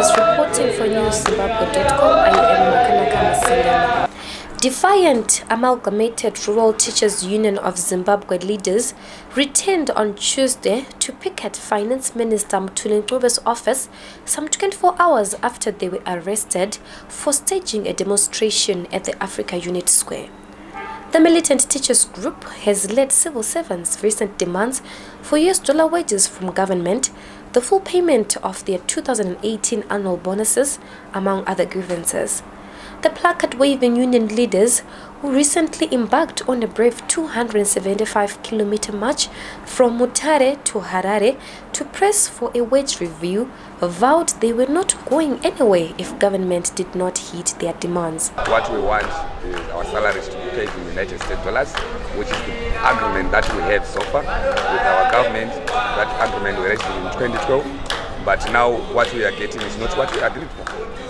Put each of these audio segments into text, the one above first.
News, reporting for NewsZimbabwe.com. I am Makanaka Masindana. Defiant Amalgamated Rural Teachers Union of Zimbabwe leaders returned on Tuesday to picket Finance Minister Mthuli Nqube's office some 24 hours after they were arrested for staging a demonstration at the Africa Unit Square. The militant teachers group has led civil servants' recent demands for US dollar wages from government, the full payment of their 2018 annual bonuses, among other grievances. The placard-waving union leaders, who recently embarked on a brave 275-kilometer march from Mutare to Harare to press for a wage review, vowed they were not going anywhere if government did not heed their demands. What we want is our salaries to be paid in United States dollars, which is the agreement that we had so far with our government. That agreement we reached in 2012, but now what we are getting is not what we agreed for.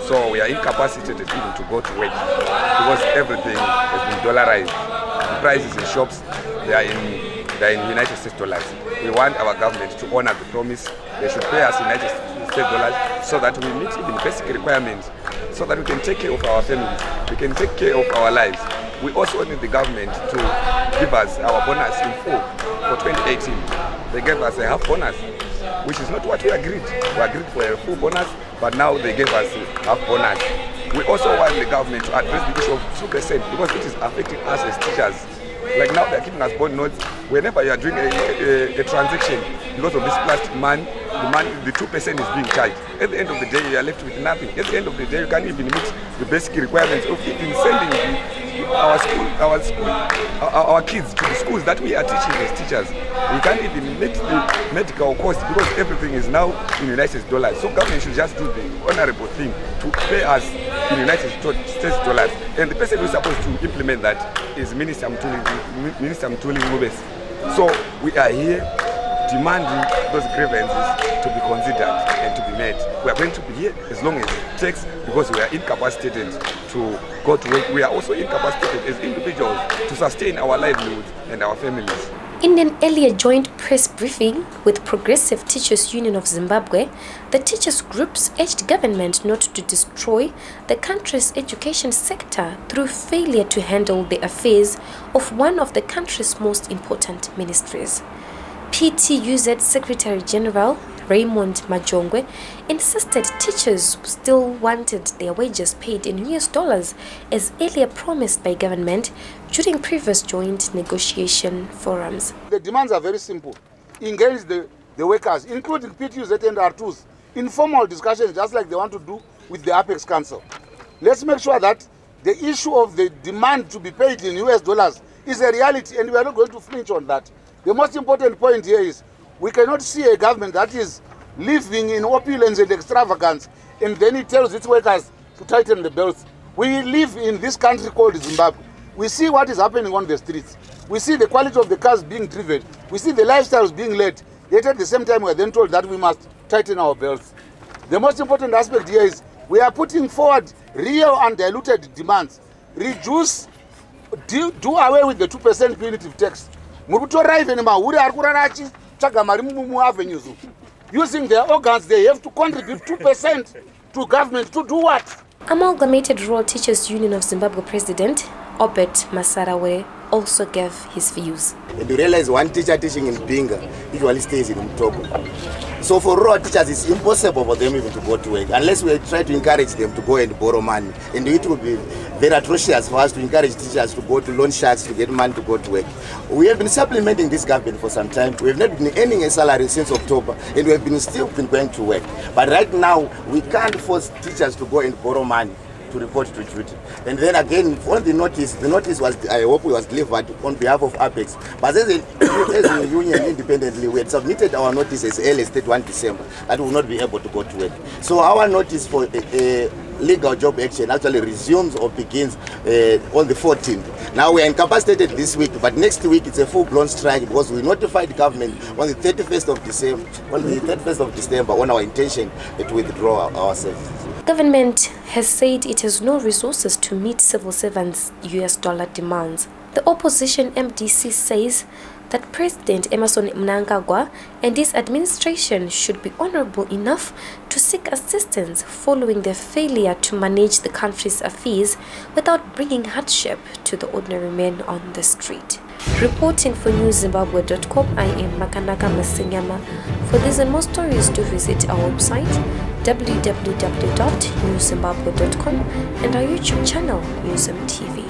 So we are incapacitated even to go to work because everything has been dollarized. The prices in shops, they are in United States dollars. We want our government to honor the promise. They should pay us United States dollars so that we meet even basic requirements, so that we can take care of our families, we can take care of our lives. We also need the government to give us our bonus in full for 2018. They gave us a half bonus, which is not what we agreed. We agreed for a full bonus, but now they gave us half bonus. We also want the government to address the issue of 2% because it is affecting us as teachers. Like now they're giving us bond notes. Whenever you are doing a transaction, because of this plastic money, the 2% is being charged. At the end of the day, you are left with nothing. At the end of the day, you can't even meet the basic requirements of even sending our kids to the schools that we are teaching as teachers. We can't even meet the medical costs because everything is now in United States dollars. So government should just do the honorable thing to pay us in United States dollars. And the person who is supposed to implement that is Minister Mthuli Nqube. So we are here demanding those grievances to be considered and to be met. We are going to be here as long as it takes because we are incapacitated to go to work. We are also incapacitated as individuals to sustain our livelihoods and our families. In an earlier joint press briefing with Progressive Teachers Union of Zimbabwe, the teachers groups urged government not to destroy the country's education sector through failure to handle the affairs of one of the country's most important ministries. PTUZ Secretary General Raymond Majongwe insisted teachers still wanted their wages paid in US dollars as earlier promised by government during previous joint negotiation forums. The demands are very simple. Engage the workers, including PTUZ and R2s, in formal discussions just like they want to do with the Apex Council. Let's make sure that the issue of the demand to be paid in US dollars is a reality and we are not going to flinch on that. The most important point here is we cannot see a government that is living in opulence and extravagance and then it tells its workers to tighten the belts. We live in this country called Zimbabwe. We see what is happening on the streets. We see the quality of the cars being driven. We see the lifestyles being led. Yet at the same time we are then told that we must tighten our belts. The most important aspect here is we are putting forward real undiluted demands. Reduce, do away with the 2% punitive tax. Using their organs, they have to contribute 2% to government to do what? Amalgamated Rural Teachers Union of Zimbabwe President Obert Masarawe also gave his views. And you realize one teacher teaching in Pinga usually stays in Mtogo. So for rural teachers, it's impossible for them even to go to work unless we try to encourage them to go and borrow money. And it will be very atrocious for us to encourage teachers to go to loan sharks to get money to go to work. We have been supplementing this government for some time. We have not been earning a salary since October, and we have been still been going to work. But right now, we can't force teachers to go and borrow money to report to duty. And then again, on the notice was, I hope it was delivered on behalf of Apex. But as a union independently, we had submitted our notice as early as 31 December that we will not be able to go to work. So our notice for legal job action actually resumes or begins on the 14th. Now we are incapacitated this week, but next week it's a full-blown strike because we notified the government on the 31st of December on our intention to withdraw our services. Government has said it has no resources to meet civil servants' US dollar demands. The opposition MDC says that President Emmerson Mnangagwa and his administration should be honorable enough to seek assistance following their failure to manage the country's affairs without bringing hardship to the ordinary men on the street. Reporting for NewZimbabwe.com, I am Makanaka Masinyama. For this and more stories, do visit our website www.newzimbabwe.com and our YouTube channel, NewZim TV.